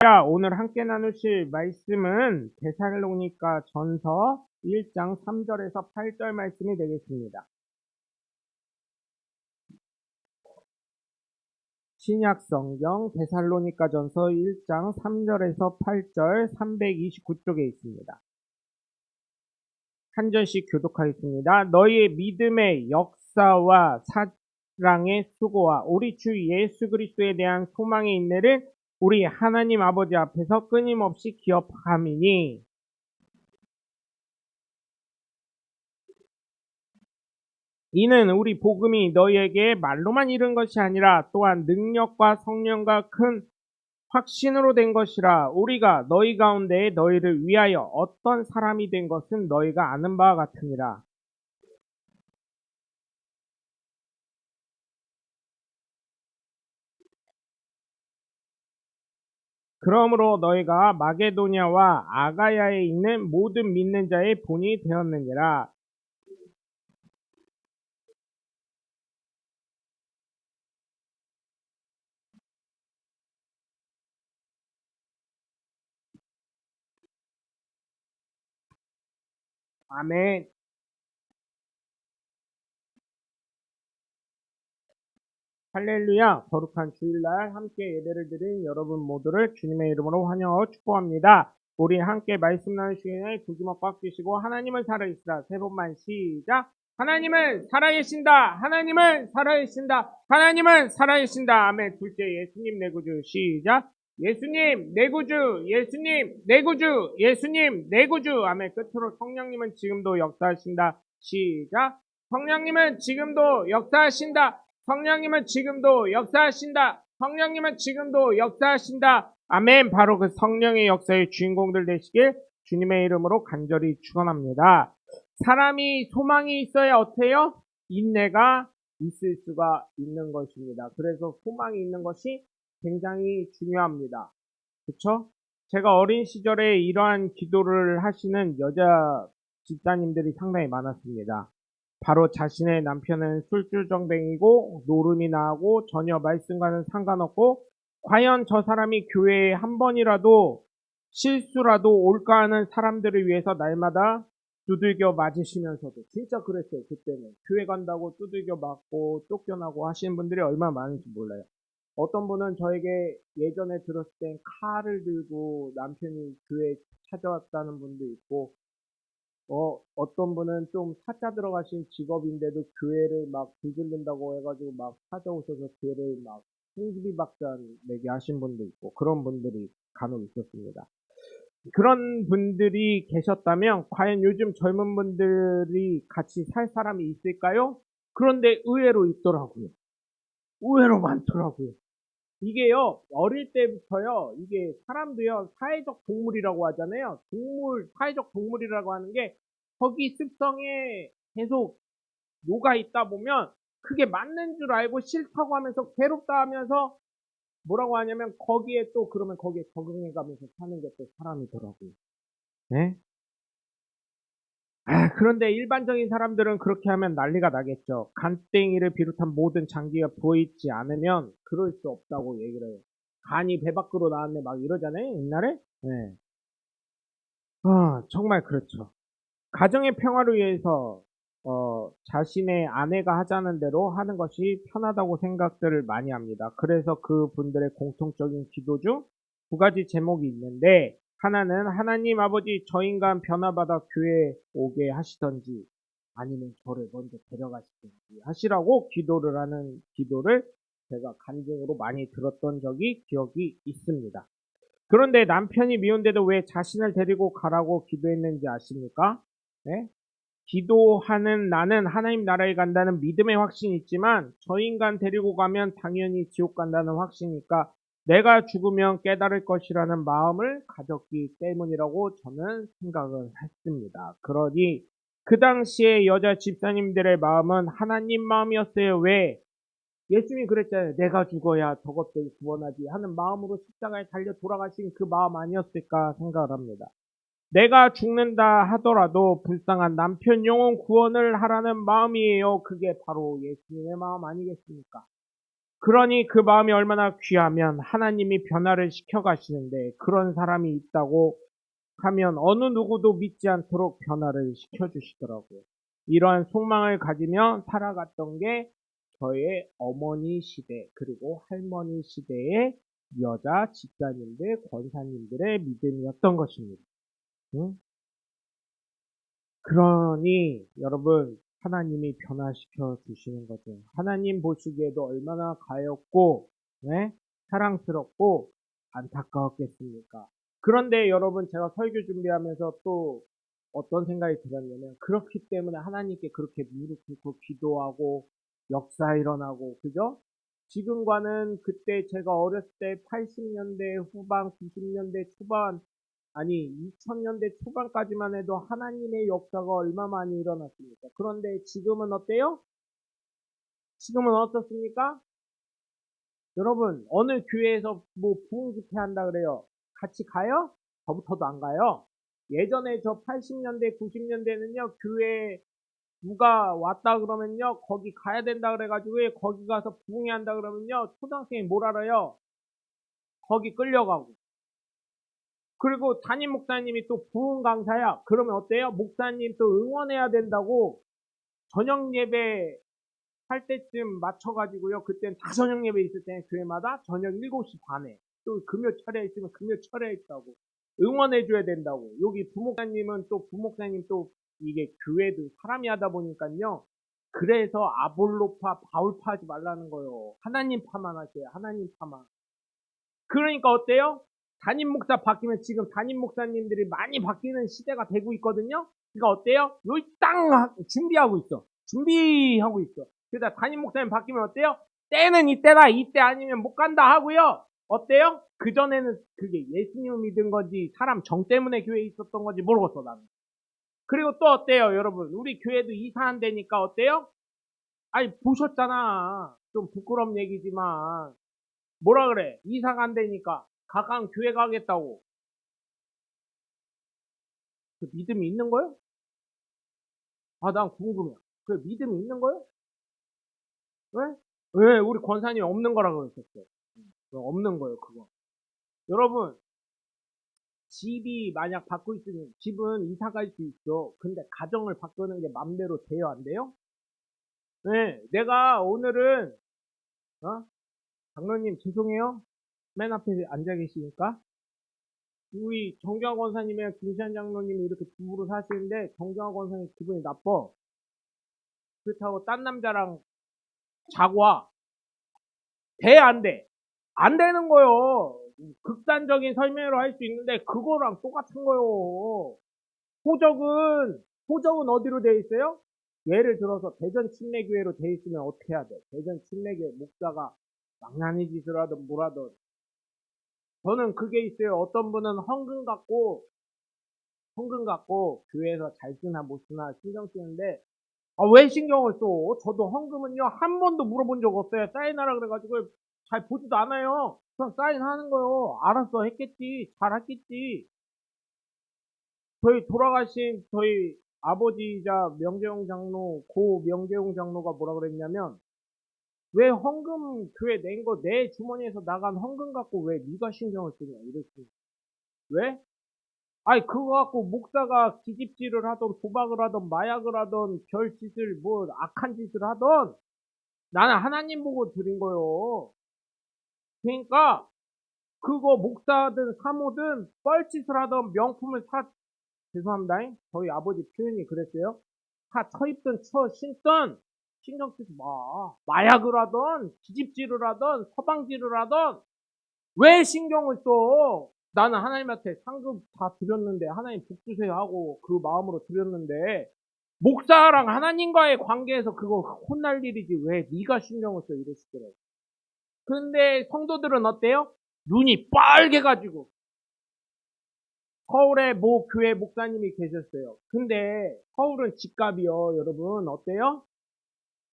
자, 오늘 함께 나누실 말씀은 데살로니가 전서 1장 3절에서 8절 말씀이 되겠습니다. 신약 성경 데살로니가 전서 1장 3절에서 8절 329쪽에 있습니다. 한 절씩 교독하겠습니다. 너희의 믿음의 역사와 사랑의 수고와 우리 주 예수 그리스도에 대한 소망의 인내를 우리 하나님 아버지 앞에서 끊임없이 기업함이니 이는 우리 복음이 너희에게 말로만 이른 것이 아니라 또한 능력과 성령과 큰 확신으로 된 것이라. 우리가 너희 가운데 너희를 위하여 어떤 사람이 된 것은 너희가 아는 바와 같으니라. 그러므로 너희가 마게도냐와 아가야에 있는 모든 믿는 자의 본이 되었느니라. 아멘. 할렐루야. 거룩한 주일날 함께 예배를 드린 여러분 모두를 주님의 이름으로 환영하고 축복합니다. 우리 함께 말씀 나누시기 전에 두 주먹 꽉 쥐시고 하나님은 살아계시다. 세 번만 시작. 하나님은 살아계신다. 하나님은 살아계신다. 하나님은 살아계신다. 아멘. 둘째 예수님 내 구주 시작. 예수님 내 구주, 예수님 내 구주, 예수님 내 구주. 아멘. 끝으로 성령님은 지금도 역사하신다. 시작. 성령님은 지금도 역사하신다. 성령님은 지금도 역사하신다. 성령님은 지금도 역사하신다. 아멘. 바로 그 성령의 역사의 주인공들 되시길 주님의 이름으로 간절히 축원합니다. 사람이 소망이 있어야 어때요? 인내가 있을 수가 있는 것입니다. 그래서 소망이 있는 것이 굉장히 중요합니다. 그렇죠? 제가 어린 시절에 이러한 기도를 하시는 여자 집사님들이 상당히 많았습니다. 바로 자신의 남편은 술주정뱅이고 노름이 나고 전혀 말씀과는 상관없고 과연 저 사람이 교회에 한 번이라도 실수라도 올까 하는 사람들을 위해서 날마다 두들겨 맞으시면서도 진짜 그랬어요. 그때는 교회 간다고 두들겨 맞고 쫓겨나고 하시는 분들이 얼마나 많은지 몰라요. 어떤 분은 저에게 예전에 들었을 땐 칼을 들고 남편이 교회에 찾아왔다는 분도 있고 어떤 분은 좀 사자 들어가신 직업인데도 교회를 막 두들린다고 해가지고 막 찾아오셔서 교회를 막 풍비박산 내게 하신 분도 있고 그런 분들이 간혹 있었습니다. 그런 분들이 계셨다면 과연 요즘 젊은 분들이 같이 살 사람이 있을까요? 그런데 의외로 있더라고요. 의외로 많더라고요. 이게요, 어릴 때부터요, 이게 사람도요, 사회적 동물이라고 하잖아요. 사회적 동물이라고 하는 게, 거기 습성에 계속 녹아 있다 보면, 그게 맞는 줄 알고 싫다고 하면서, 괴롭다 하면서, 뭐라고 하냐면, 거기에 또, 그러면 거기에 적응해 가면서 사는 게 또 사람이더라고요. 네? 그런데 일반적인 사람들은 그렇게 하면 난리가 나겠죠. 간땡이를 비롯한 모든 장기가 부어있지 않으면 그럴 수 없다고 얘기를 해요. 간이 배 밖으로 나왔네 막 이러잖아요, 옛날에? 네. 정말 그렇죠. 가정의 평화를 위해서 자신의 아내가 하자는 대로 하는 것이 편하다고 생각들을 많이 합니다. 그래서 그분들의 공통적인 기도 중 두 가지 제목이 있는데 하나는 하나님 아버지 저 인간 변화받아 교회에 오게 하시던지 아니면 저를 먼저 데려가시던지 하시라고 기도를 하는 기도를 제가 간증으로 많이 들었던 적이 기억이 있습니다. 그런데 남편이 미운데도 왜 자신을 데리고 가라고 기도했는지 아십니까? 네? 기도하는 나는 하나님 나라에 간다는 믿음의 확신이 있지만 저 인간 데리고 가면 당연히 지옥 간다는 확신이니까 내가 죽으면 깨달을 것이라는 마음을 가졌기 때문이라고 저는 생각을 했습니다. 그러니 그 당시에 여자 집사님들의 마음은 하나님 마음이었어요. 왜? 예수님이 그랬잖아요. 내가 죽어야 저것들 구원하지 하는 마음으로 십자가에 달려 돌아가신 그 마음 아니었을까 생각을 합니다. 내가 죽는다 하더라도 불쌍한 남편 영혼 구원을 하라는 마음이에요. 그게 바로 예수님의 마음 아니겠습니까? 그러니 그 마음이 얼마나 귀하면 하나님이 변화를 시켜 가시는데 그런 사람이 있다고 하면 어느 누구도 믿지 않도록 변화를 시켜 주시더라고요. 이러한 속망을 가지며 살아갔던 게 저의 어머니 시대 그리고 할머니 시대의 여자 집사님들, 권사님들의 믿음이었던 것입니다. 응? 그러니 여러분 하나님이 변화시켜 주시는 거죠. 하나님 보시기에도 얼마나 가엾고 네? 사랑스럽고 안타까웠겠습니까? 그런데 여러분 제가 설교 준비하면서 또 어떤 생각이 들었냐면 그렇기 때문에 하나님께 그렇게 무릎 꿇고 기도하고 역사 일어나고 그죠? 지금과는 그때 제가 어렸을 때 80년대 후반, 90년대 초반 아니 2000년대 초반까지만 해도 하나님의 역사가 얼마 많이 일어났습니까? 그런데 지금은 어때요? 지금은 어떻습니까? 여러분 어느 교회에서 뭐 부흥 집회 한다 그래요. 같이 가요? 저부터도 안 가요. 예전에 저 80년대 90년대는요 교회 누가 왔다 그러면요 거기 가야 된다 그래가지고 거기 가서 부흥회 한다 그러면요 초등학생이 뭘 알아요? 거기 끌려가고 그리고 담임 목사님이 또 부흥 강사야. 그러면 어때요? 목사님 또 응원해야 된다고 저녁 예배 할 때쯤 맞춰가지고요. 그때는 다 저녁 예배 있을 때는 교회마다 저녁 7시 반에 또 금요 철야 있으면 금요 철야 있다고 응원해줘야 된다고. 여기 부목사님은 또 부목사님 또 이게 교회도 사람이 하다 보니까요. 그래서 아볼로파 바울파 하지 말라는 거예요. 하나님 파만 하세요. 하나님 파만. 그러니까 어때요? 담임 목사 바뀌면 지금 담임 목사님들이 많이 바뀌는 시대가 되고 있거든요. 그러니까 어때요? 여기 땅 준비하고 있어. 준비하고 있어. 그러다 담임 목사님 바뀌면 어때요? 때는 이때다. 이때 아니면 못 간다 하고요. 어때요? 그전에는 그게 예수님을 믿은 건지 사람 정 때문에 교회에 있었던 건지 모르겠어 나는. 그리고 또 어때요 여러분? 우리 교회도 이사한 데니까 어때요? 아니 보셨잖아. 좀 부끄러운 얘기지만 뭐라 그래? 이사 간다니까 가까운 교회 가겠다고. 그 믿음이 있는 거요? 아, 난 궁금해. 그 믿음이 있는 거요? 왜? 왜 우리 권사님 없는 거라 그러셨어요? 없는 거예요, 그거. 여러분, 집이 만약 받고 있으면 집은 이사 갈 수 있어. 근데 가정을 바꾸는 게 맘대로 돼요, 안 돼요? 네, 내가 오늘은 어? 장로님 죄송해요. 맨 앞에 앉아 계시니까. 우리 정경화 권사님이랑 김시한 장로님이 이렇게 부부로 사시는데 정경화 권사님 기분이 나빠. 그렇다고 딴 남자랑 자고 와. 돼, 안 돼? 안 되는 거요. 극단적인 설명으로 할 수 있는데 그거랑 똑같은 거요. 호적은 어디로 돼 있어요? 예를 들어서 대전 침례교회로 돼 있으면 어떻게 해야 돼? 대전 침례교회 목사가 망나니 짓을 하든 뭘 하든 저는 그게 있어요. 어떤 분은 헌금 갖고 교회에서 잘 쓰나 못 쓰나 신경 쓰는데 왜 신경을 써? 저도 헌금은요, 한 번도 물어본 적 없어요. 사인하라 그래가지고 잘 보지도 않아요. 그냥 사인하는 거요. 알았어, 했겠지. 잘 했겠지. 저희 돌아가신 저희 아버지이자 명재용 장로, 고 명재용 장로가 뭐라 그랬냐면, 왜 헌금 교회 낸 거 내 주머니에서 나간 헌금 갖고 왜 네가 신경을 쓰냐, 이랬어요. 왜? 아니 그거 갖고 목사가 기집질을 하던 도박을 하던 마약을 하던 별짓을 뭐 악한 짓을 하던 나는 하나님 보고 드린 거요. 그러니까 그거 목사든 사모든 뻘짓을 하던 명품을 죄송합니다. 저희 아버지 표현이 그랬어요. 다 처입든 처신든 신경 쓰지 마. 마약을 하던 기집질을 하던 서방질을 하던 왜 신경을 써? 나는 하나님한테 상급 다 드렸는데 하나님 복 주세요 하고 그 마음으로 드렸는데 목사랑 하나님과의 관계에서 그거 혼날 일이지 왜 네가 신경을 써 이러시더라고. 근데 성도들은 어때요? 눈이 빨개가지고 서울에 모 교회 목사님이 계셨어요. 근데 서울은 집값이요 여러분 어때요?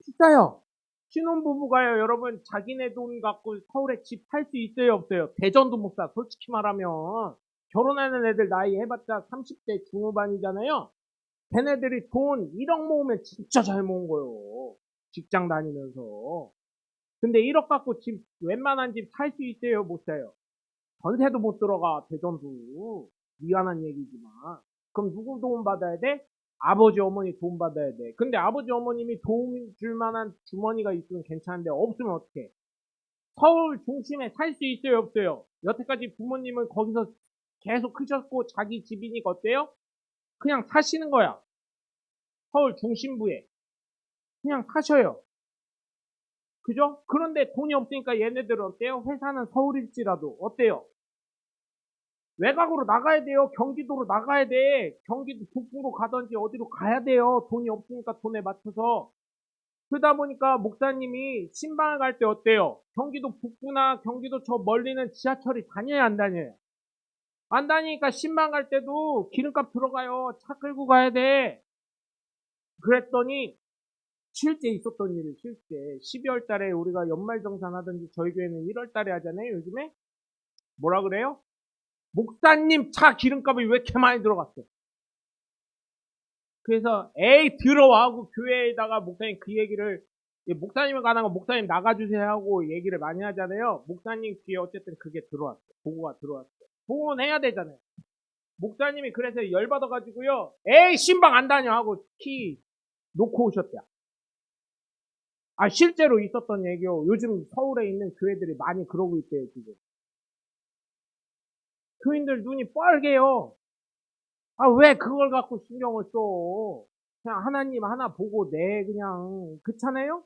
비싸요. 신혼부부가요 여러분 자기네 돈 갖고 서울에 집 살 수 있어요 없어요? 대전도 못 사. 솔직히 말하면 결혼하는 애들 나이 해봤자 30대 중후반이잖아요. 걔네들이 돈 1억 모으면 진짜 잘 모은 거예요. 직장 다니면서. 근데 1억 갖고 집, 웬만한 집 살 수 있어요? 못 사요? 전세도 못 들어가, 대전도. 미안한 얘기지만. 그럼 누구 도움 받아야 돼? 아버지, 어머니 도움 받아야 돼. 근데 아버지, 어머님이 도움 줄 만한 주머니가 있으면 괜찮은데, 없으면 어떡해? 서울 중심에 살 수 있어요, 없어요? 여태까지 부모님은 거기서 계속 크셨고, 자기 집이니까 어때요? 그냥 사시는 거야. 서울 중심부에. 그냥 사셔요. 그죠? 그런데 돈이 없으니까 얘네들은 어때요? 회사는 서울일지라도 어때요? 외곽으로 나가야 돼요. 경기도로 나가야 돼. 경기도 북부로 가든지 어디로 가야 돼요. 돈이 없으니까 돈에 맞춰서. 그러다 보니까 목사님이 신방을 갈 때 어때요? 경기도 북부나 경기도 저 멀리는 지하철이 다녀야 안 다녀요? 안 다니니까 신방 갈 때도 기름값 들어가요. 차 끌고 가야 돼. 그랬더니 실제 있었던 일이 실제 12월 달에 우리가 연말정산 하든지 저희 교회는 1월 달에 하잖아요. 요즘에 뭐라 그래요? 목사님 차 기름값이 왜 이렇게 많이 들어갔어? 그래서 에이 들어와 하고 교회에다가 목사님 그 얘기를 목사님을 가는 거 목사님 나가주세요 하고 얘기를 많이 하잖아요. 목사님 귀에 어쨌든 그게 들어왔어. 보고가 들어왔어. 보고는 해야 되잖아요. 목사님이 그래서 열받아가지고요. 에이 신방 안 다녀 하고 키 놓고 오셨대요. 아 실제로 있었던 얘기요. 요즘 서울에 있는 교회들이 많이 그러고 있대요 지금. 교인들 눈이 뻘개요. 아 왜 그걸 갖고 신경을 써? 그냥 하나님 하나 보고 내 그냥 그렇잖아요?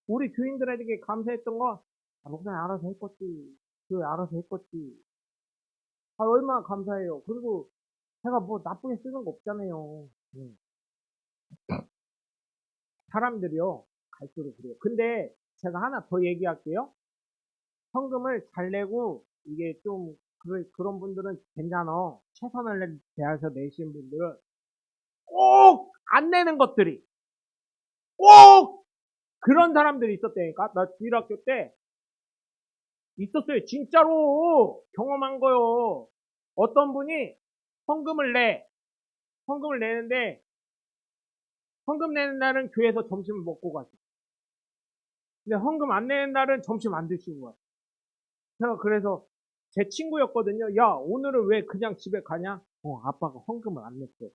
우리 교인들에게 감사했던 거 아, 목사님 알아서 했겠지. 교회 알아서 했겠지. 아 얼마나 감사해요. 그리고 제가 뭐 나쁘게 쓰는 거 없잖아요. 사람들이요 갈수록 그래요. 근데 제가 하나 더 얘기할게요. 현금을 잘 내고 이게 좀 그런 분들은 괜찮아. 최선을 다해서 내신 분들은 꼭 안 내는 것들이 꼭 그런 사람들이 있었다니까. 나 주일학교 때 있었어요. 진짜로 경험한 거요. 어떤 분이 헌금을 내. 헌금을 내는데 헌금 내는 날은 교회에서 점심을 먹고 가죠. 근데 헌금 안 내는 날은 점심 안 드시고 가요. 제가 그래서 제 친구였거든요. 야 오늘은 왜 그냥 집에 가냐? 아빠가 헌금을 안 냈어.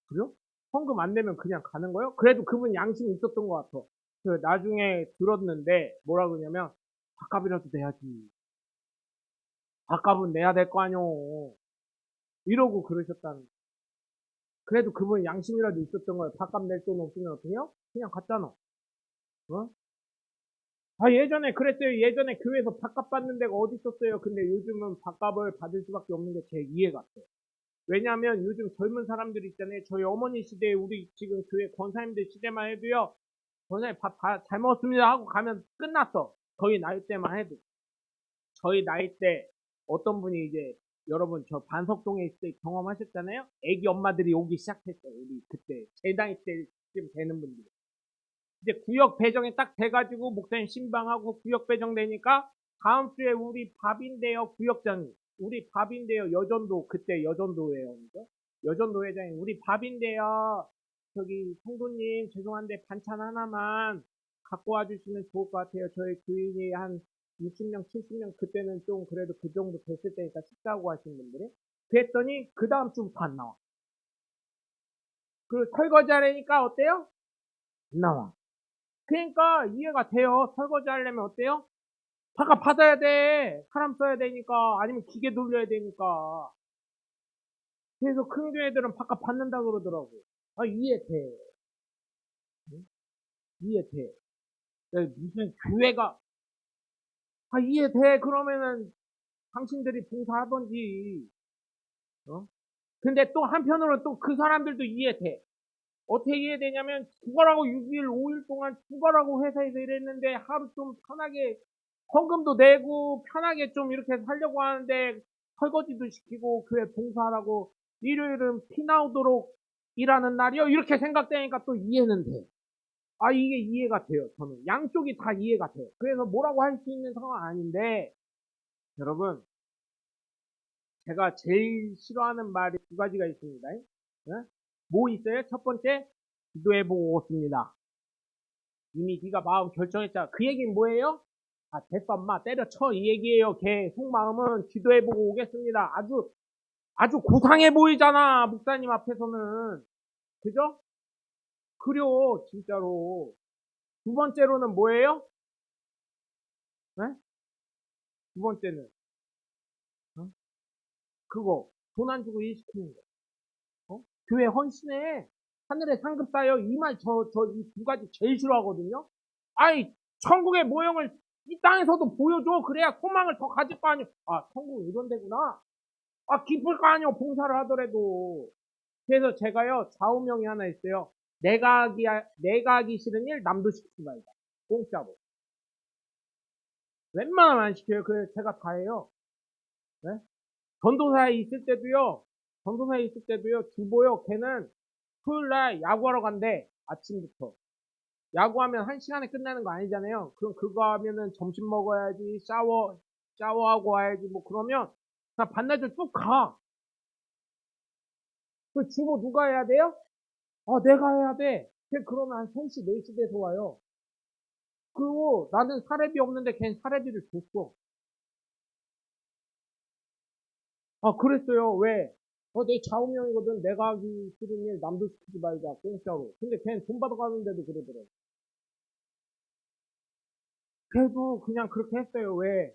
그래요? 헌금 안 내면 그냥 가는 거요? 그래도 그분 양심이 있었던 것 같아. 그 나중에 들었는데 뭐라 그러냐면 밥값이라도 내야지. 밥값은 내야 될 거 아뇨. 이러고 그러셨다는. 그래도 그분 양심이라도 있었던 거예요. 밥값 낼 돈 없으면 어떻게 해요? 그냥 갔잖아. 어? 아 예전에 그랬어요. 예전에 교회에서 밥값 받는 데가 어디 있었어요. 근데 요즘은 밥값을 받을 수밖에 없는 게 제 이해 같아요. 왜냐하면 요즘 젊은 사람들 있잖아요. 저희 어머니 시대에 우리 지금 교회 권사님들 시대만 해도요. 권사님 밥 잘 먹었습니다 하고 가면 끝났어. 저희 나이 때만 해도. 저희 나이 때 어떤 분이 이제 여러분 저 반석동에 있을 때 경험하셨잖아요. 애기 엄마들이 오기 시작했어요. 우리 그때 제 나이 때쯤 되는 분들이. 이제 구역 배정이 딱 돼가지고 목사님 신방하고 구역 배정 되니까 다음 주에 우리 밥인데요 구역장이 우리 밥인데요 여전도 그때 여전도예요. 그죠? 여전도 회장이 우리 밥인데요. 저기 성도님 죄송한데 반찬 하나만 갖고 와주시면 좋을 것 같아요. 저희 교인이 한 60명, 70명 그때는 좀 그래도 그 정도 됐을 때니까 식사하고 하신 분들이 그랬더니 그 다음 주부터 안 나와. 그 설거지 하려니까 어때요? 안 나와. 그러니까 이해가 돼요. 설거지 하려면 어때요? 바깥 받아야 돼. 사람 써야 되니까. 아니면 기계 돌려야 되니까. 그래서 큰 교회들은 바깥 받는다 그러더라고. 아, 이해돼. 응? 이해돼. 무슨 교회가, 아, 이해돼. 그러면은 당신들이 봉사하던지. 어? 근데 또 한편으로는 또 그 사람들도 이해돼. 어떻게 이해되냐면 죽어라고 6일, 5일 동안 죽어라고 회사에서 일했는데 하루 좀 편하게 헌금도 내고 편하게 좀 이렇게 살려고 하는데 설거지도 시키고 교회 봉사하라고 일요일은 피 나오도록 일하는 날이요? 이렇게 생각되니까 또 이해는 돼. 아 이게 이해가 돼요. 저는 양쪽이 다 이해가 돼요. 그래서 뭐라고 할 수 있는 상황 아닌데 여러분 제가 제일 싫어하는 말이 두 가지가 있습니다. 네? 뭐 있어요? 첫 번째 기도해보고 오습니다. 이미 네가 마음 결정했잖아. 그 얘기는 뭐예요? 아, 됐어, 엄마. 때려쳐. 이 얘기예요. 걔 속마음은 기도해보고 오겠습니다. 아주 고상해 보이잖아. 목사님 앞에서는. 그죠? 그려, 진짜로. 두 번째로는 뭐예요? 네? 두 번째는. 어? 그거. 돈 안 주고 일 시키는 거. 어? 교회 헌신해. 하늘에 상급 쌓여. 이 말 이 두 가지 제일 싫어하거든요. 아이, 천국의 모형을 이 땅에서도 보여줘. 그래야 소망을 더 가질 거 아니야. 아, 천국 이런 데구나. 아, 기쁠 거 아니야. 봉사를 하더라도. 그래서 제가요, 좌우명이 하나 있어요. 내가 하기 싫은 일 남도 시키지 말자. 공짜로. 웬만하면 안 시켜요. 그래서 제가 다 해요. 네? 전도사에 있을 때도요. 전도사에 있을 때도요. 주보요. 걔는 토요일날 야구하러 간대. 아침부터. 야구하면 1시간에 끝나는 거 아니잖아요. 그럼 그거 하면은 점심 먹어야지. 샤워하고 와야지. 뭐 그러면 그냥 반나절 쭉 가. 그 주보 누가 해야 돼요? 내가 해야 돼. 그러면 한 3시, 4시 돼서 와요. 그리고 나는 사례비 없는데 걘 사례비를 줬어. 아, 그랬어요. 왜? 내 좌우명이거든. 내가 하기 싫은 일 남도 시키지 말자. 공짜로. 근데 걘 돈 받아가는데도 그러더래. 그래도 그냥 그렇게 했어요. 왜?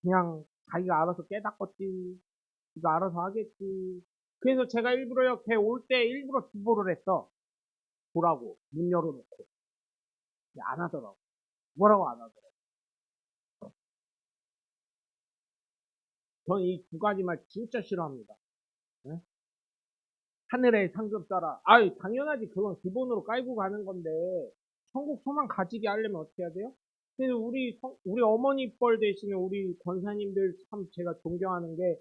그냥 자기가 알아서 깨닫겠지. 지가 알아서 하겠지. 그래서 제가 일부러요. 걔 올 때 일부러 주보를 했어. 보라고. 문 열어놓고. 근데 안 하더라고. 뭐라고 안 하더라고. 저는 이 두 가지 말 진짜 싫어합니다. 네? 하늘의 상급 따라. 아유, 당연하지. 그건 기본으로 깔고 가는 건데, 천국 소망 가지게 하려면 어떻게 해야 돼요? 그래서 우리 어머니 뻘 대신에 우리 권사님들 참 제가 존경하는 게,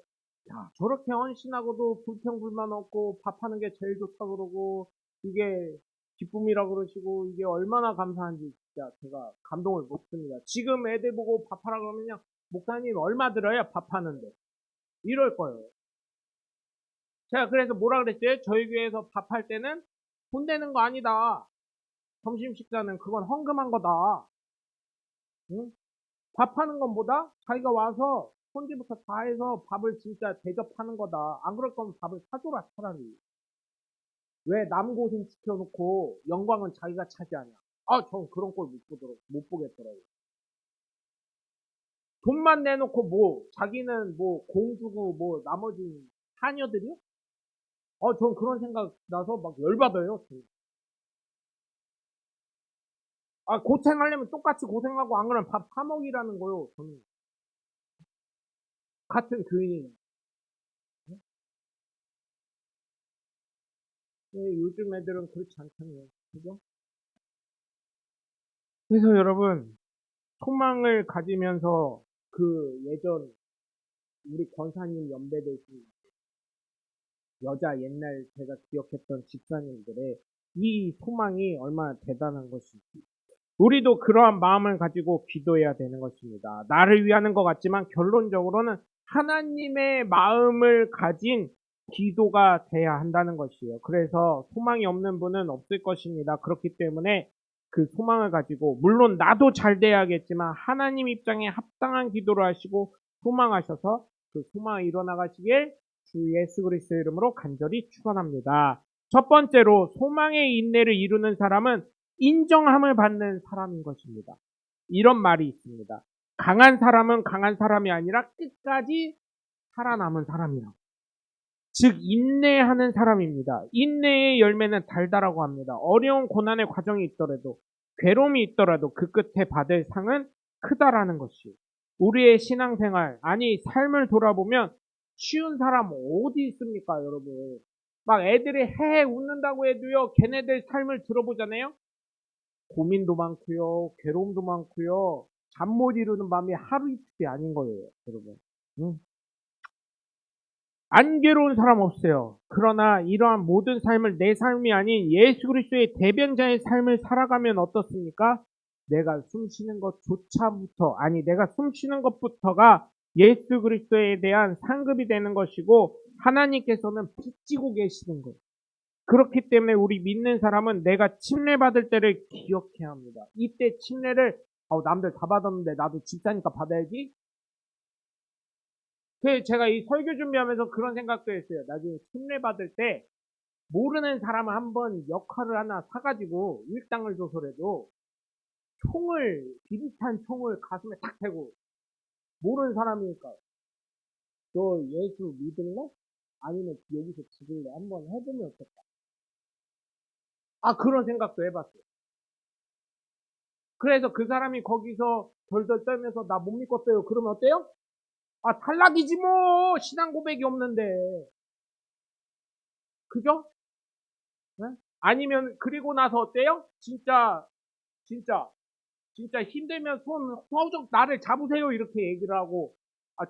야, 저렇게 헌신하고도 불평불만 없고, 밥하는 게 제일 좋다 그러고, 이게 기쁨이라 그러시고, 이게 얼마나 감사한지 진짜 제가 감동을 못습니다. 지금 애들 보고 밥하라 그러면요, 목사님 얼마 들어요? 밥하는데. 이럴 거예요. 제가 그래서 뭐라 그랬어요? 저희 교회에서 밥할 때는 돈 내는 거 아니다. 점심 식사는 그건 헌금한 거다. 응? 밥하는 것보다 자기가 와서 손질부터 다 해서 밥을 진짜 대접하는 거다. 안 그럴 거면 밥을 사줘라 차라리. 왜 남 고생 시켜놓고 영광은 자기가 차지하냐. 아, 전 그런 꼴 못 보겠더라고요. 돈만 내놓고 자기는 공주고 나머지 하녀들이요? 전 그런 생각 나서 막 열받아요. 아, 고생하려면 똑같이 고생하고 안 그러면 밥 파먹이라는 거요. 저는 같은 교인이. 요즘 애들은 그렇지 않잖아요. 그죠? 그래서 여러분 소망을 가지면서 그 예전 우리 권사님 연배되신 여자 옛날 제가 기억했던 집사님들의 이 소망이 얼마나 대단한 것인지 우리도 그러한 마음을 가지고 기도해야 되는 것입니다. 나를 위하는 것 같지만 결론적으로는 하나님의 마음을 가진 기도가 돼야 한다는 것이에요. 그래서 소망이 없는 분은 없을 것입니다. 그렇기 때문에 그 소망을 가지고 물론 나도 잘 돼야겠지만 하나님 입장에 합당한 기도를 하시고 소망하셔서 그 소망이 일어나가시길 주 예수 그리스도의 이름으로 간절히 축원합니다. 첫 번째로 소망의 인내를 이루는 사람은 인정함을 받는 사람인 것입니다. 이런 말이 있습니다. 강한 사람은 강한 사람이 아니라 끝까지 살아남은 사람이라고. 즉 인내하는 사람입니다. 인내의 열매는 달다라고 합니다. 어려운 고난의 과정이 있더라도 괴로움이 있더라도 그 끝에 받을 상은 크다라는 것이 우리의 신앙생활 아니 삶을 돌아보면 쉬운 사람 어디 있습니까 여러분. 막 애들이 헤헤 웃는다고 해도요 걔네들 삶을 들어보잖아요. 고민도 많고요, 괴로움도 많고요, 잠 못 이루는 밤이 하루 이틀이 아닌 거예요, 여러분. 응? 안 괴로운 사람 없어요. 그러나 이러한 모든 삶을 내 삶이 아닌 예수 그리스도의 대변자의 삶을 살아가면 어떻습니까? 내가 숨 쉬는 것조차부터 아니 내가 숨 쉬는 것부터가 예수 그리스도에 대한 상급이 되는 것이고 하나님께서는 빚지고 계시는 거예요. 그렇기 때문에 우리 믿는 사람은 내가 침례받을 때를 기억해야 합니다. 이때 침례를 남들 다 받았는데 나도 집사니까 받아야지. 그래서 제가 이 설교 준비하면서 그런 생각도 했어요. 나중에 침례받을 때 모르는 사람을 한번 역할을 하나 사가지고 일당을 줘서라도 비비탄 총을 가슴에 탁 대고, 모르는 사람이니까 너 예수 믿을래? 아니면 여기서 죽을래? 한번 해보면 어떨까? 그런 생각도 해봤어요. 그래서 그 사람이 거기서 덜덜 떨면서 나 못 믿겠어요. 그러면 어때요? 탈락이지 뭐. 신앙 고백이 없는데. 그죠? 네? 아니면 그리고 나서 어때요? 진짜 진짜 힘들면 후적 나를 잡으세요. 이렇게 얘기를 하고,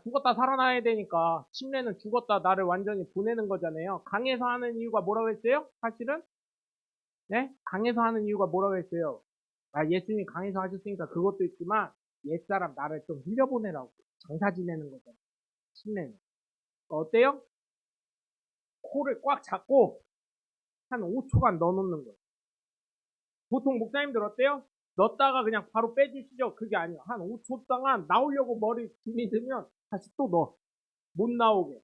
죽었다 살아나야 되니까 침례는 죽었다 나를 완전히 보내는 거잖아요. 강해서 하는 이유가 뭐라고 했어요? 사실은 네? 강해서 하는 이유가 뭐라고 했어요? 예수님이 강해서 하셨으니까 그것도 있지만 옛사람 나를 좀 흘려보내라고 장사 지내는 거잖아요. 침례는 어때요? 코를 꽉 잡고 한 5초간 넣어놓는 거예요. 보통 목사님들 어때요? 넣었다가 그냥 바로 빼주시죠. 그게 아니에요. 한 5초 동안 나오려고 머리 들이대면 다시 또 넣어. 못 나오게.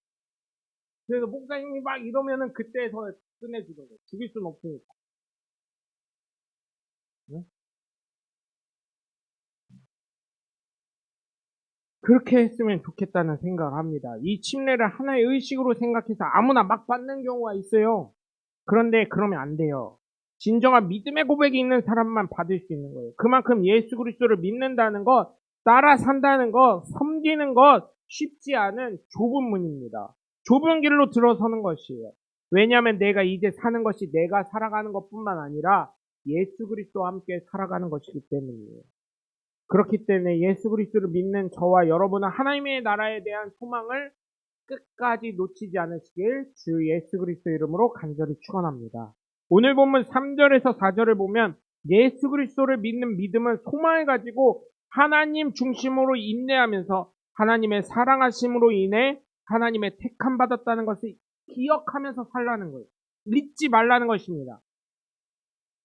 그래서 목사님이 막 이러면은 그때서 끝내주는 거예요. 죽일 수는 없으니까. 응? 그렇게 했으면 좋겠다는 생각을 합니다. 이 침례를 하나의 의식으로 생각해서 아무나 막 받는 경우가 있어요. 그런데 그러면 안 돼요. 진정한 믿음의 고백이 있는 사람만 받을 수 있는 거예요. 그만큼 예수 그리스도를 믿는다는 것, 따라 산다는 것, 섬기는 것 쉽지 않은 좁은 문입니다. 좁은 길로 들어서는 것이에요. 왜냐하면 내가 이제 사는 것이 내가 살아가는 것뿐만 아니라 예수 그리스도와 함께 살아가는 것이기 때문이에요. 그렇기 때문에 예수 그리스도를 믿는 저와 여러분은 하나님의 나라에 대한 소망을 끝까지 놓치지 않으시길 주 예수 그리스도 이름으로 간절히 축원합니다. 오늘 본문 3절에서 4절을 보면 예수 그리스도를 믿는 믿음은 소망을 가지고 하나님 중심으로 인내하면서 하나님의 사랑하심으로 인해 하나님의 택함 받았다는 것을 기억하면서 살라는 거예요. 잊지 말라는 것입니다.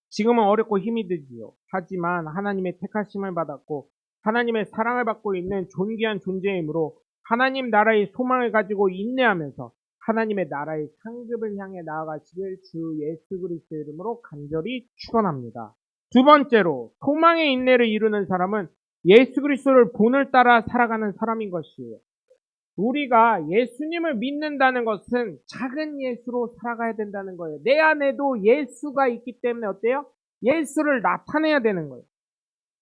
지금은 어렵고 힘이 들지요. 하지만 하나님의 택하심을 받았고 하나님의 사랑을 받고 있는 존귀한 존재이므로 하나님 나라의 소망을 가지고 인내하면서 하나님의 나라의 상급을 향해 나아가시길 주 예수 그리스도 이름으로 간절히 축원합니다. 두 번째로 소망의 인내를 이루는 사람은 예수 그리스도를 본을 따라 살아가는 사람인 것이에요. 우리가 예수님을 믿는다는 것은 작은 예수로 살아가야 된다는 거예요. 내 안에도 예수가 있기 때문에 어때요? 예수를 나타내야 되는 거예요.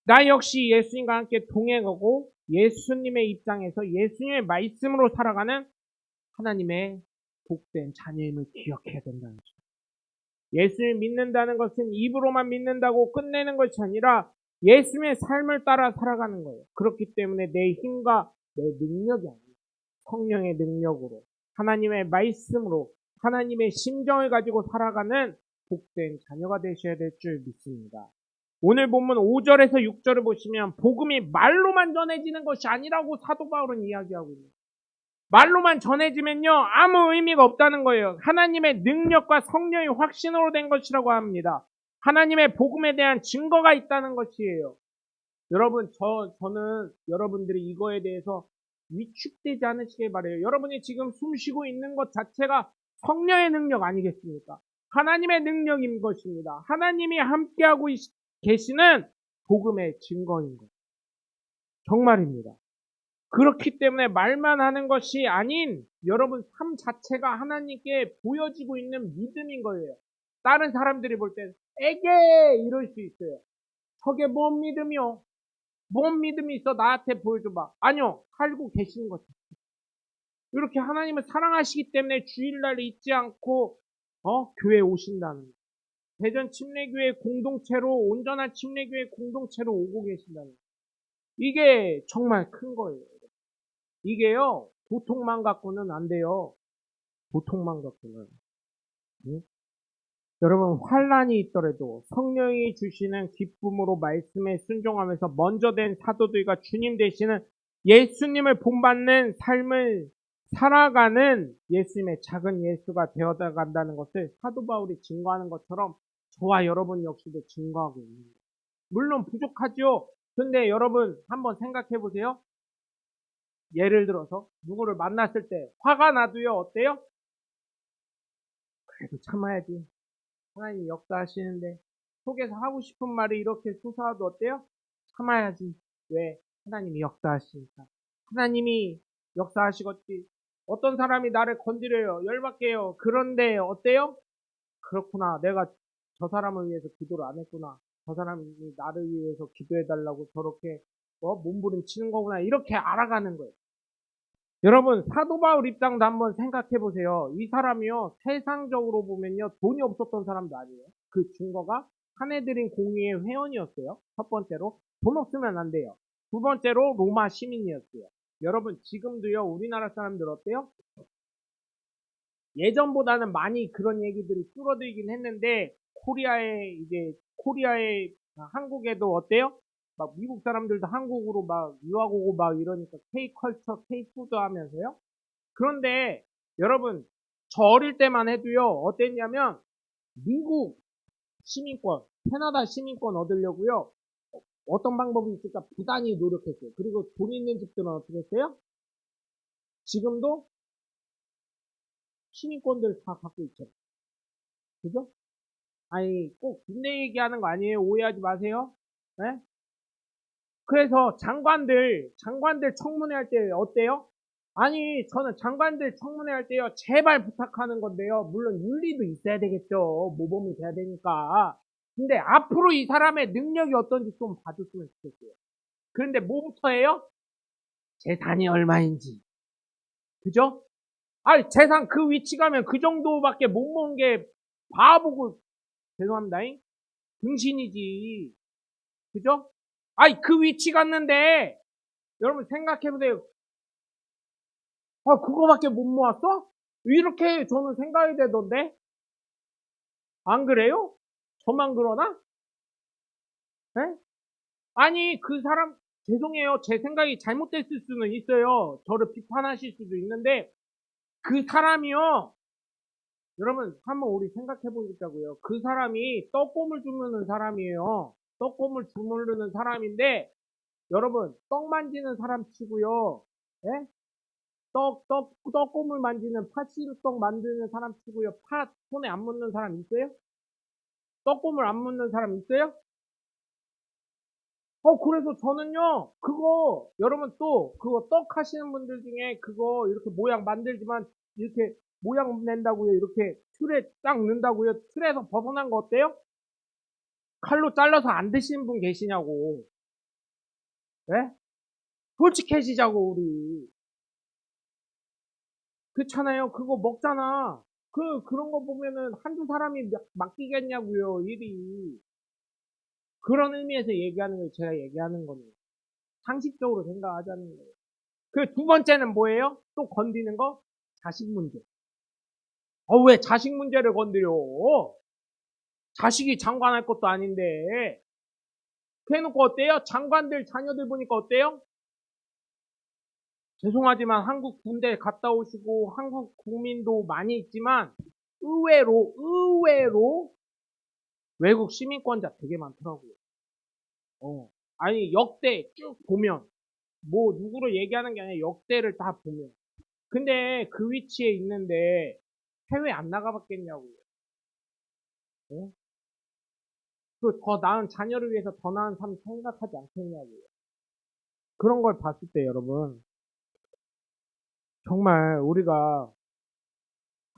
나 역시 예수님과 함께 동행하고 예수님의 입장에서 예수님의 말씀으로 살아가는 하나님의 복된 자녀임을 기억해야 된다는 거죠. 예수를 믿는다는 것은 입으로만 믿는다고 끝내는 것이 아니라 예수님의 삶을 따라 살아가는 거예요. 그렇기 때문에 내 힘과 내 능력이 아니에요. 성령의 능력으로 하나님의 말씀으로 하나님의 심정을 가지고 살아가는 복된 자녀가 되셔야 될 줄 믿습니다. 오늘 본문 5절에서 6절을 보시면 복음이 말로만 전해지는 것이 아니라고 사도 바울은 이야기하고 있습니다. 말로만 전해지면요 아무 의미가 없다는 거예요. 하나님의 능력과 성령의 확신으로 된 것이라고 합니다. 하나님의 복음에 대한 증거가 있다는 것이에요. 여러분 저는 여러분들이 이거에 대해서 위축되지 않으시길 바라요. 여러분이 지금 숨 쉬고 있는 것 자체가 성령의 능력 아니겠습니까? 하나님의 능력인 것입니다. 하나님이 함께하고 계시는 복음의 증거인 것. 정말입니다. 그렇기 때문에 말만 하는 것이 아닌 여러분 삶 자체가 하나님께 보여지고 있는 믿음인 거예요. 다른 사람들이 볼 때 에게 이럴 수 있어요. 저게 뭔 믿음이요? 뭔 믿음이 있어? 나한테 보여줘봐. 아니요. 살고 계시는 거죠. 이렇게 하나님을 사랑하시기 때문에 주일날 잊지 않고 교회에 오신다는 거예요. 대전 침례교회 공동체로 온전한 침례교회 공동체로 오고 계신다는 거예요. 이게 정말 큰 거예요. 이게요. 보통만 갖고는 안 돼요. 보통만 갖고는. 응? 여러분 환란이 있더라도 성령이 주시는 기쁨으로 말씀에 순종하면서 먼저 된 사도들과 주님 되시는 예수님을 본받는 삶을 살아가는 예수님의 작은 예수가 되어간다는 것을 사도 바울이 증거하는 것처럼 저와 여러분 역시도 증거하고 있는 거예요. 물론 부족하죠. 근데 여러분 한번 생각해 보세요. 예를 들어서 누구를 만났을 때 화가 나도요. 어때요? 그래도 참아야지. 하나님이 역사하시는데 속에서 하고 싶은 말이 이렇게 솟아도 어때요? 참아야지. 왜? 하나님이 역사하시니까. 하나님이 역사하시겠지. 어떤 사람이 나를 건드려요. 열받게 해요. 그런데 어때요? 그렇구나. 내가 저 사람을 위해서 기도를 안 했구나. 저 사람이 나를 위해서 기도해달라고 저렇게 몸부림치는 거구나. 이렇게 알아가는 거예요. 여러분 사도 바울 입장도 한번 생각해 보세요. 이 사람이요 세상적으로 보면요 돈이 없었던 사람도 아니에요. 그 증거가 사내들인 공의의 회원이었어요. 첫 번째로 돈 없으면 안 돼요. 두 번째로 로마 시민이었어요. 여러분 지금도요 우리나라 사람들 어때요? 예전보다는 많이 그런 얘기들이 줄어들긴 했는데 코리아의 한국에도 어때요? 막 미국 사람들도 한국으로 막 유학 오고 막 이러니까 K컬처, K푸드 하면서요. 그런데 여러분 저 어릴 때만 해도요 어땠냐면 미국 시민권, 캐나다 시민권 얻으려고요 어떤 방법이 있을까 부단히 노력했어요. 그리고 돈 있는 집들은 어떻게 했어요? 지금도 시민권들 다 갖고 있죠. 그죠? 아니 꼭 군대 얘기하는 거 아니에요. 오해하지 마세요. 네? 그래서 장관들 청문회 할 때 어때요? 아니 저는 장관들 청문회 할 때요 제발 부탁하는 건데요 물론 윤리도 있어야 되겠죠 모범이 돼야 되니까 근데 앞으로 이 사람의 능력이 어떤지 좀 봐줬으면 좋겠어요. 그런데 뭐부터 해요? 재산이 얼마인지 그죠? 아니 재산 그 위치 가면 그 정도밖에 못 모은 게 바보고 죄송합니다잉 등신이지 그죠? 아니 그 위치 갔는데 여러분 생각해보세요. 아 그거밖에 못 모았어? 이렇게 저는 생각이 되던데 안 그래요? 저만 그러나? 네? 아니 그 사람 죄송해요 제 생각이 잘못됐을 수는 있어요 저를 비판하실 수도 있는데 그 사람이요 여러분 한번 우리 생각해 보자고요 그 사람이 떡고물 주무는 사람이에요 떡고물 주무르는 사람인데 여러분 떡 만지는 사람 치고요 예? 떡고물 만지는 팥시루떡 만드는 사람 치고요 팥 손에 안 묻는 사람 있어요? 떡고물 안 묻는 사람 있어요? 그래서 저는요, 여러분 또, 그거 떡 하시는 분들 중에 그거 이렇게 모양 만들지만, 이렇게 모양 낸다고요, 이렇게 틀에 딱 넣는다고요, 틀에서 벗어난 거 어때요? 칼로 잘라서 안 드시는 분 계시냐고, 예? 솔직해지자고, 우리. 그렇잖아요, 그거 먹잖아. 그런 거 보면은 한두 사람이 맡기겠냐고요, 일이. 그런 의미에서 얘기하는 걸 제가 얘기하는 겁니다. 상식적으로 생각하자는 거예요. 그 두 번째는 뭐예요? 또 건드리는 거? 자식 문제. 왜 자식 문제를 건드려? 자식이 장관할 것도 아닌데. 그래놓고 어때요? 장관들 자녀들 보니까 어때요? 죄송하지만 한국 군대 갔다 오시고 한국 국민도 많이 있지만 의외로 외국 시민권자 되게 많더라고요. 아니 역대 쭉 보면 뭐 누구를 얘기하는 게 아니라 역대를 다 보면 근데 그 위치에 있는데 해외 안 나가봤겠냐고요. 어? 더 나은 자녀를 위해서 더 나은 삶 생각하지 않겠냐고요. 그런 걸 봤을 때 여러분 정말 우리가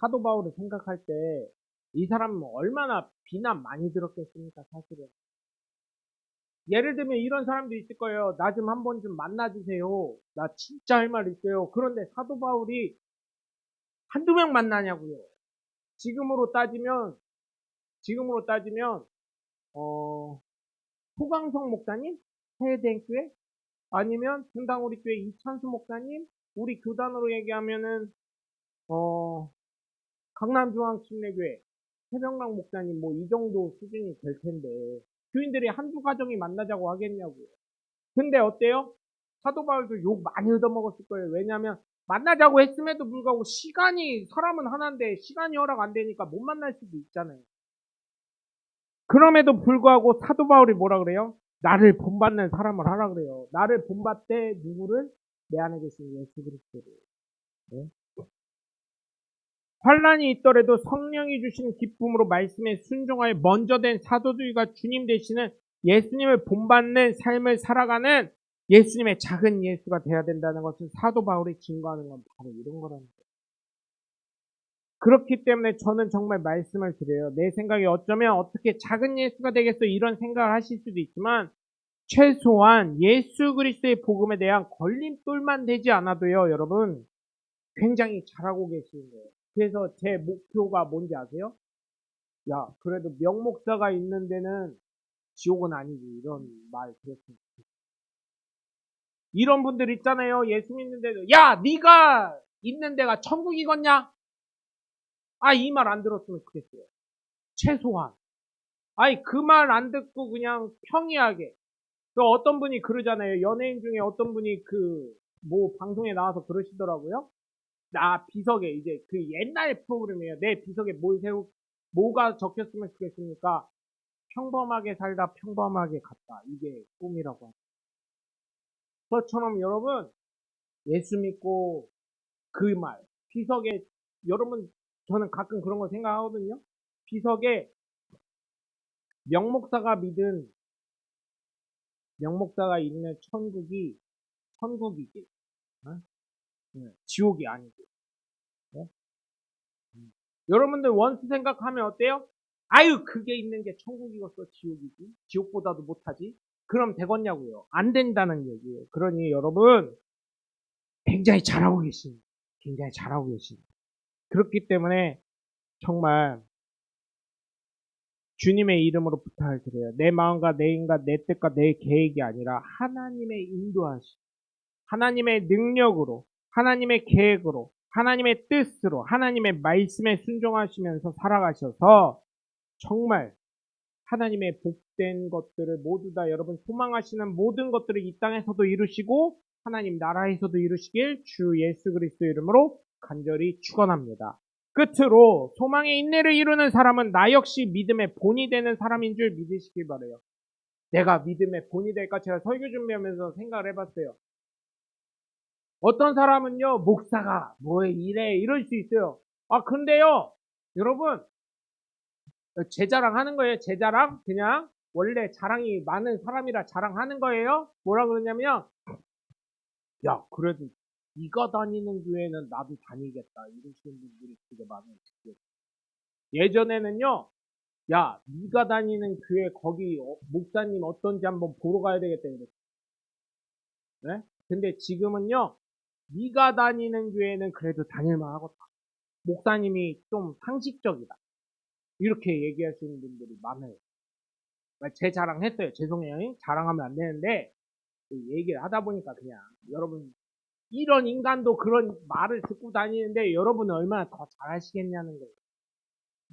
사도 바울을 생각할 때 이 사람은 얼마나 비난 많이 들었겠습니까 사실은. 예를 들면 이런 사람도 있을 거예요. 나 좀 한번 좀 만나주세요. 나 진짜 할 말 있어요. 그런데 사도 바울이 한두 명 만나냐고요. 지금으로 따지면 지금으로 따지면 어 소강성 목사님 해외대행교회 아니면 분당 우리 교회 이찬수 목사님 우리 교단으로 얘기하면은 어 강남중앙침례교회 최병락 목사님 뭐 이 정도 수준이 될 텐데 교인들이 한두 가정이 만나자고 하겠냐고요. 근데 어때요? 사도 바울도 욕 많이 얻어먹었을 거예요. 왜냐하면 만나자고 했음에도 불구하고 사람은 하나인데 시간이 허락 안 되니까 못 만날 수도 있잖아요. 그럼에도 불구하고 사도 바울이 뭐라 그래요? 나를 본받는 사람을 하라 그래요. 나를 본받되 누구를? 내 안에 계신 예수 그리스도를. 네? 환란이 있더라도 성령이 주시는 기쁨으로 말씀에 순종하여 먼저 된 사도들과 주님 되시는 예수님을 본받는 삶을 살아가는 예수님의 작은 예수가 돼야 된다는 것을 사도 바울이 증거하는 건 바로 이런 거라는 거예요. 그렇기 때문에 저는 정말 말씀을 드려요. 내 생각에 어쩌면 어떻게 작은 예수가 되겠어 이런 생각을 하실 수도 있지만 최소한 예수 그리스도의 복음에 대한 걸림돌만 되지 않아도요, 여러분 굉장히 잘하고 계시는 거예요. 그래서 제 목표가 뭔지 아세요? 야, 그래도 명목사가 있는 데는 지옥은 아니지. 이런 말 들었으면 좋겠어요. 이런 분들 있잖아요. 예수 믿는데도 야, 네가 있는 데가 천국이겠냐? 아, 이 말 안 들었으면 좋겠어요. 최소한. 아니, 그 말 안 듣고 그냥 평이하게. 그 어떤 분이 그러잖아요. 연예인 중에 어떤 분이 뭐 방송에 나와서 그러시더라고요. 나 비석에 이제 그 옛날 프로그램이에요. 내 비석에 뭐가 적혔으면 좋겠습니까? 평범하게 살다 평범하게 갔다. 이게 꿈이라고 합니다. 그것처럼 여러분 예수 믿고 그 말 비석에 여러분 저는 가끔 그런 거 생각하거든요. 비석에 명목사가 있는 천국이지. 어? 네, 지옥이 아니고. 네? 여러분들 원수 생각하면 어때요? 아유 그게 있는 게 천국이겠어 지옥이지. 지옥보다도 못하지. 그럼 되겠냐고요. 안 된다는 얘기예요. 그러니 여러분 굉장히 잘하고 계십니다. 굉장히 잘하고 계십니다. 그렇기 때문에 정말 주님의 이름으로 부탁을 드려요. 내 마음과 내 인과 내 뜻과 내 계획이 아니라 하나님의 인도하심, 하나님의 능력으로, 하나님의 계획으로, 하나님의 뜻으로, 하나님의 말씀에 순종하시면서 살아가셔서 정말 하나님의 복된 것들을 모두 다 여러분 소망하시는 모든 것들을 이 땅에서도 이루시고 하나님 나라에서도 이루시길 주 예수 그리스도 이름으로 간절히 축원합니다. 끝으로 소망의 인내를 이루는 사람은 나 역시 믿음의 본이 되는 사람인 줄 믿으시길 바라요. 내가 믿음의 본이 될까? 제가 설교 준비하면서 생각을 해봤어요. 어떤 사람은요, 목사가 뭐에 이래 이럴 수 있어요. 아 근데요, 여러분 제 자랑하는 거예요. 제 자랑 그냥 원래 자랑이 많은 사람이라 자랑하는 거예요. 뭐라 그러냐면 야 그래도 네가 다니는 교회는 나도 다니겠다 이러시는 분들이 되게 많아요. 예전에는요. 야 네가 다니는 교회 거기 목사님 어떤지 한번 보러 가야 되겠다 이랬어요. 네? 근데 지금은요. 네가 다니는 교회는 그래도 다닐만 하겠다. 목사님이 좀 상식적이다. 이렇게 얘기하시는 분들이 많아요. 제 자랑했어요. 죄송해요. 자랑하면 안 되는데 얘기를 하다 보니까 그냥 여러분 이런 인간도 그런 말을 듣고 다니는데 여러분은 얼마나 더 잘하시겠냐는 거예요.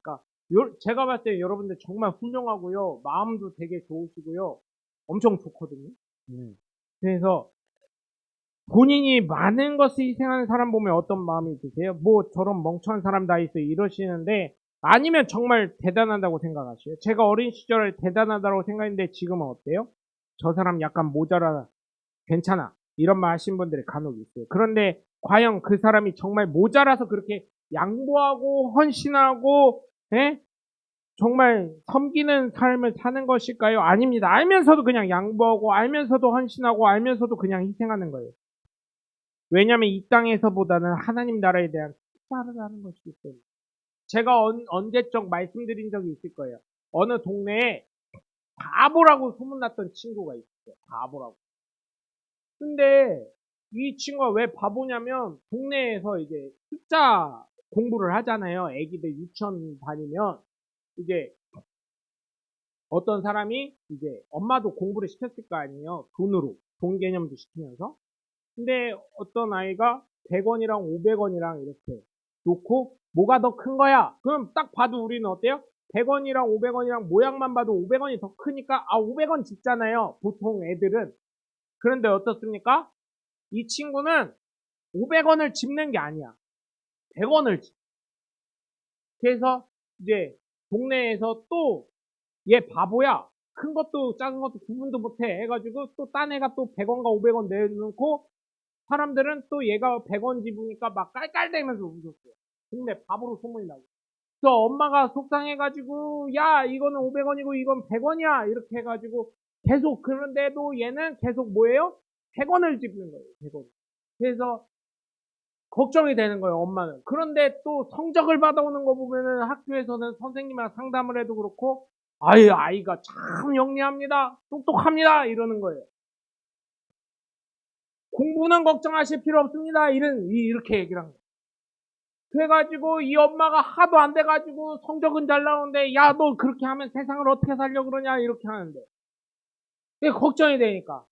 그러니까 제가 봤을 때 여러분들 정말 훌륭하고요. 마음도 되게 좋으시고요. 엄청 좋거든요. 그래서 본인이 많은 것을 희생하는 사람 보면 어떤 마음이 드세요? 뭐 저런 멍청한 사람 다 있어 이러시는데 아니면 정말 대단하다고 생각하세요? 제가 어린 시절에 대단하다고 생각했는데 지금은 어때요? 저 사람 약간 모자라 괜찮아 이런 말 하신 분들이 간혹 있어요. 그런데 과연 그 사람이 정말 모자라서 그렇게 양보하고 헌신하고 정말 섬기는 삶을 사는 것일까요? 아닙니다. 알면서도 그냥 양보하고 알면서도 헌신하고 알면서도 그냥 희생하는 거예요. 왜냐하면 이 땅에서보다는 하나님 나라에 대한 투자를 하는 것이기 때문에. 제가 언제적 말씀드린 적이 있을 거예요. 어느 동네에 바보라고 소문났던 친구가 있어요. 바보라고. 근데 이 친구가 왜 바보냐면 동네에서 이제 숫자 공부를 하잖아요. 애기들 유치원 다니면 이제 어떤 사람이 이제 엄마도 공부를 시켰을 거 아니에요. 돈으로. 돈 개념도 시키면서. 근데 어떤 아이가 100원이랑 500원이랑 이렇게 놓고 뭐가 더 큰 거야? 그럼 딱 봐도 우리는 어때요? 100원이랑 500원이랑 모양만 봐도 500원이 더 크니까 500원 짓잖아요. 보통 애들은. 그런데 어떻습니까? 이 친구는 500원을 짚는 게 아니야. 100원을 짚. 그래서 이제 동네에서 또 얘 바보야. 큰 것도 작은 것도 구분도 못해 해가지고 또 딴 애가 또 100원과 500원 내놓고 사람들은 또 얘가 100원 집으니까 막 깔깔대면서 웃었어요. 근데 바보로 소문이 나고. 또 엄마가 속상해가지고 야 이거는 500원이고 이건 100원이야 이렇게 해가지고 계속 그런데도 얘는 계속 뭐예요? 100원을 집는 거예요. 100원. 그래서 걱정이 되는 거예요. 엄마는. 그런데 또 성적을 받아오는 거 보면은 학교에서는 선생님이랑 상담을 해도 그렇고 아이가 참 영리합니다. 똑똑합니다. 이러는 거예요. 공부는 걱정하실 필요 없습니다. 이렇게 얘기를 한 거예요. 그래가지고 이 엄마가 하도 안 돼가지고 성적은 잘 나오는데 야 너 그렇게 하면 세상을 어떻게 살려 그러냐 이렇게 하는데 그게 걱정이 되니까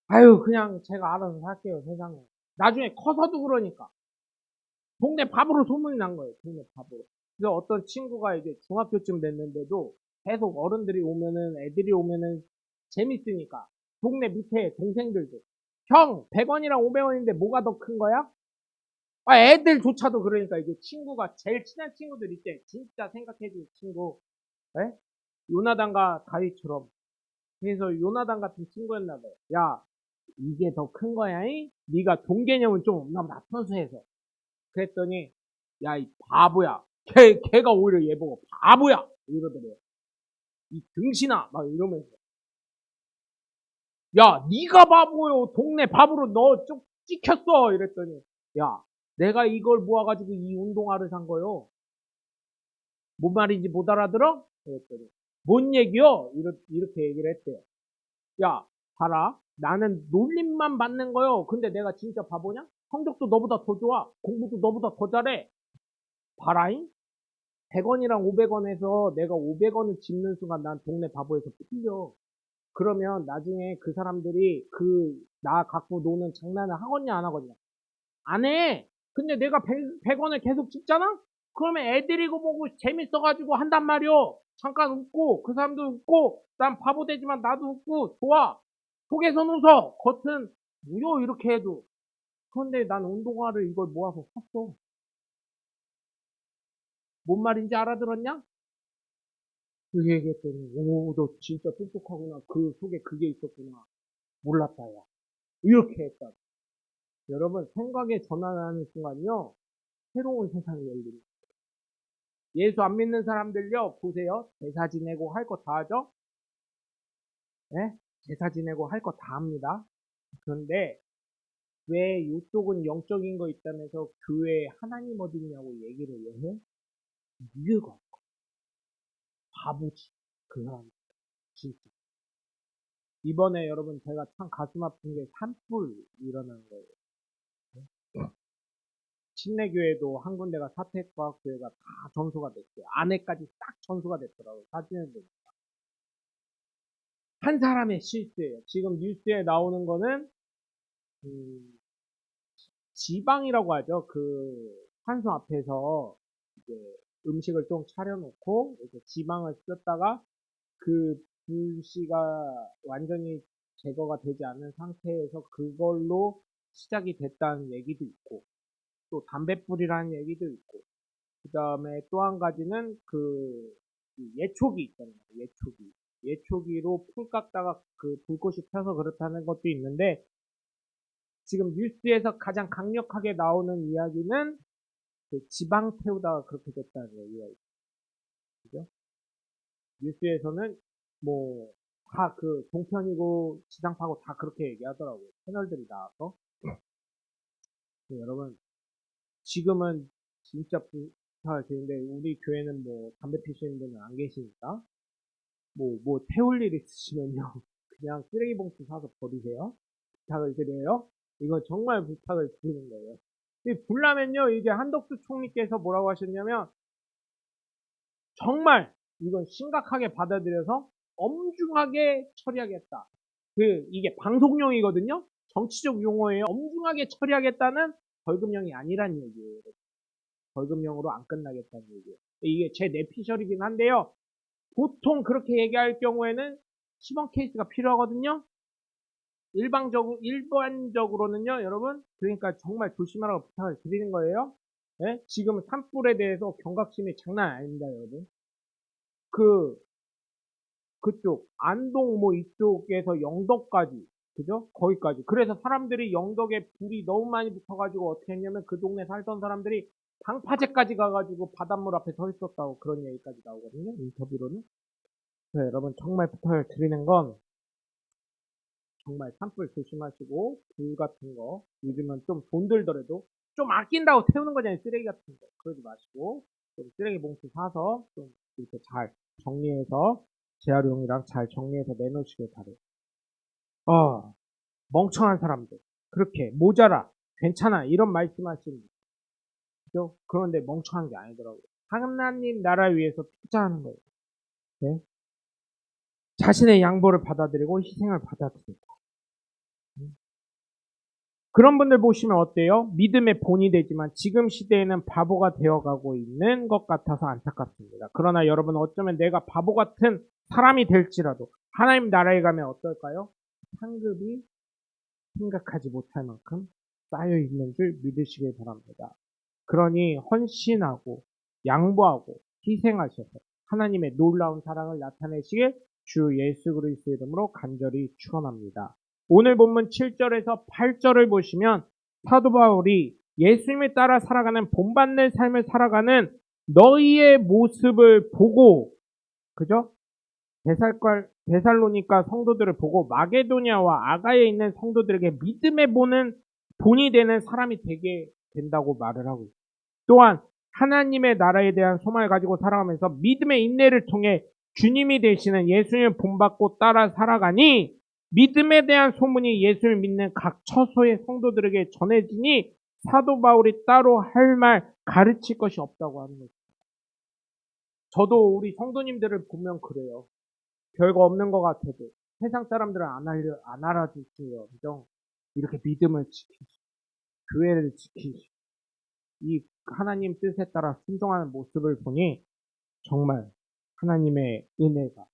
아유 그냥 제가 알아서 살게요 세상에. 나중에 커서도 그러니까 동네 바보로 소문이 난 거예요. 동네 바보로. 그래서 어떤 친구가 이제 중학교쯤 됐는데도 계속 어른들이 오면은 애들이 오면은 재밌으니까 동네 밑에 동생들도 형 100원이랑 500원인데 뭐가 더 큰 거야? 아, 애들조차도 그러니까 이게 친구가 제일 친한 친구들 있지. 진짜 생각해줄 친구. 에? 요나단과 다윗처럼. 그래서 요나단 같은 친구였나 봐요. 야, 이게 더 큰 거야, 잉? 네가 돈 개념은 좀 없나 보다, 순수해서. 그랬더니, 야, 이 바보야. 걔가 오히려 얘 보고 바보야! 이러더래요. 이 등신아! 막 이러면서. 야, 네가 바보요. 동네 바보로 너 좀 찍혔어. 이랬더니, 야, 내가 이걸 모아가지고 이 운동화를 산 거요. 뭔 말인지 못 알아들어? 그랬더니 뭔 얘기요? 이렇게 얘기를 했대요. 야, 봐라. 나는 놀림만 받는 거요. 근데 내가 진짜 바보냐? 성적도 너보다 더 좋아. 공부도 너보다 더 잘해. 봐라잉? 100원이랑 500원에서 내가 500원을 짚는 순간 난 동네 바보에서 풀려. 그러면 나중에 그 사람들이 나 갖고 노는 장난을 하겠냐 안 하겠냐? 안 해. 근데 내가 100원을 계속 짚잖아? 그러면 애들이고 뭐고 재밌어가지고 한단 말이오. 잠깐 웃고 그 사람도 웃고 난 바보 되지만 나도 웃고 좋아. 속에선 웃어. 겉은 무효 이렇게 해도. 그런데 난 운동화를 이걸 모아서 샀어. 뭔 말인지 알아들었냐? 그 얘기했더니 오 너 진짜 똑똑하구나. 그 속에 그게 있었구나. 몰랐다 야. 이렇게 했다. 여러분 생각의 전환하는 순간요. 새로운 세상이 열립니다. 예수 안 믿는 사람들요, 보세요. 제사 지내고 할 거 다 하죠? 예? 제사 지내고 할 거 다 합니다. 그런데 왜 이쪽은 영적인 거 있다면서 교회에 하나님 어디 있냐고 얘기를 왜 해? 이유가 없고. 바보지. 그 사람. 진짜. 이번에 여러분 제가 참 가슴 아픈 게 산불 일어난 거예요. 침례교회도 한 군데가 사택과학교회가 다 전소가 됐어요. 안에까지 딱 전소가 됐더라고요. 사진을 보니까. 한 사람의 실수예요. 지금 뉴스에 나오는 거는 음, 지방이라고 하죠. 그 환수 앞에서 이제 음식을 좀 차려놓고 이렇게 지방을 쓰다가 그 불씨가 완전히 제거가 되지 않은 상태에서 그걸로 시작이 됐다는 얘기도 있고 또 담뱃불이라는 얘기도 있고 그 다음에 또 한 가지는 예초기 있잖아요. 예초기. 예초기로 풀 깎다가 그 불꽃이 펴서 그렇다는 것도 있는데 지금 뉴스에서 가장 강력하게 나오는 이야기는 그 지방 태우다가 그렇게 됐다는 얘기가 있죠. 그죠? 뉴스에서는 뭐 다 그 동편이고 지상파고 다 그렇게 얘기하더라고요. 채널들이 나와서. 여러분 지금은 진짜 부탁을 드리는데 우리 교회는 뭐 담배 피시는 분은 안 계시니까 뭐 태울 일 있으시면요. 그냥 쓰레기 봉투 사서 버리세요. 부탁을 드려요. 이건 정말 부탁을 드리는 거예요. 불나면요, 이제 한덕수 총리께서 뭐라고 하셨냐면, 정말 이건 심각하게 받아들여서 엄중하게 처리하겠다. 이게 방송용이거든요? 정치적 용어예요. 엄중하게 처리하겠다는 벌금형이 아니란 얘기예요. 벌금형으로 안 끝나겠다는 얘기예요. 이게 제 내피셜이긴 한데요. 보통 그렇게 얘기할 경우에는 시범 케이스가 필요하거든요. 일반적으로는요, 여러분, 그러니까 정말 조심하라고 부탁을 드리는 거예요. 예? 지금 산불에 대해서 경각심이 장난 아닙니다, 여러분. 그쪽, 안동 뭐 이쪽에서 영덕까지, 그죠? 거기까지. 그래서 사람들이 영덕에 불이 너무 많이 붙어가지고 어떻게 했냐면 그 동네 살던 사람들이 방파제까지 가가지고 바닷물 앞에 서 있었다고 그런 얘기까지 나오거든요, 인터뷰로는. 그래서 여러분 정말 부탁을 드리는 건 정말 산불 조심하시고 불 같은 거 요즘은 좀 돈 들더라도 좀 아낀다고 태우는 거잖아요. 쓰레기 같은 거 그러지 마시고 좀 쓰레기 봉투 사서 좀 이렇게 잘 정리해서 재활용이랑 잘 정리해서 내놓으시길 바래요. 멍청한 사람들 그렇게 모자라 괜찮아 이런 말씀하시는 거죠. 그런데 멍청한 게 아니더라고요. 하나님 나라 위해서 투자하는 거예요. 네? 자신의 양보를 받아들이고 희생을 받아들이고 그런 분들 보시면 어때요? 믿음의 본이 되지만 지금 시대에는 바보가 되어가고 있는 것 같아서 안타깝습니다. 그러나 여러분 어쩌면 내가 바보 같은 사람이 될지라도 하나님 나라에 가면 어떨까요? 상급이 생각하지 못할 만큼 쌓여 있는 줄 믿으시길 바랍니다. 그러니 헌신하고 양보하고 희생하셔서 하나님의 놀라운 사랑을 나타내시길 주 예수 그리스도 이름으로 간절히 축원합니다. 오늘 본문 7절에서 8절을 보시면 사도 바울이 예수님에 따라 살아가는 본받는 삶을 살아가는 너희의 모습을 보고 그죠? 데살로니가 성도들을 보고 마게도냐와 아가에 있는 성도들에게 믿음에 보는 본이 되는 사람이 되게 된다고 말을 하고 있어요. 또한 하나님의 나라에 대한 소망을 가지고 살아가면서 믿음의 인내를 통해 주님이 되시는 예수님을 본받고 따라 살아가니 믿음에 대한 소문이 예수를 믿는 각 처소의 성도들에게 전해지니 사도 바울이 따로 할 말 가르칠 것이 없다고 하는 거죠. 저도 우리 성도님들을 보면 그래요. 별거 없는 것 같아도 세상 사람들은 안 알아주시요. 이렇게 믿음을 지키시, 교회를 지키시, 이 하나님 뜻에 따라 순종하는 모습을 보니 정말 하나님의 은혜가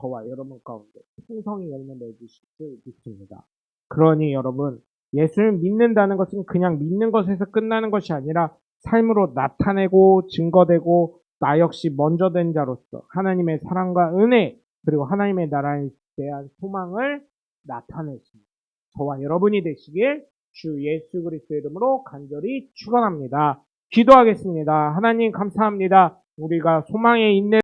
저와 여러분 가운데 풍성히 열매 맺으실 줄 믿습니다. 그러니 여러분 예수를 믿는다는 것은 그냥 믿는 것에서 끝나는 것이 아니라 삶으로 나타내고 증거되고 나 역시 먼저 된 자로서 하나님의 사랑과 은혜 그리고 하나님의 나라에 대한 소망을 나타내십니다. 저와 여러분이 되시길 주 예수 그리스도 이름으로 간절히 축원합니다. 기도하겠습니다. 하나님 감사합니다. 우리가 소망의 인내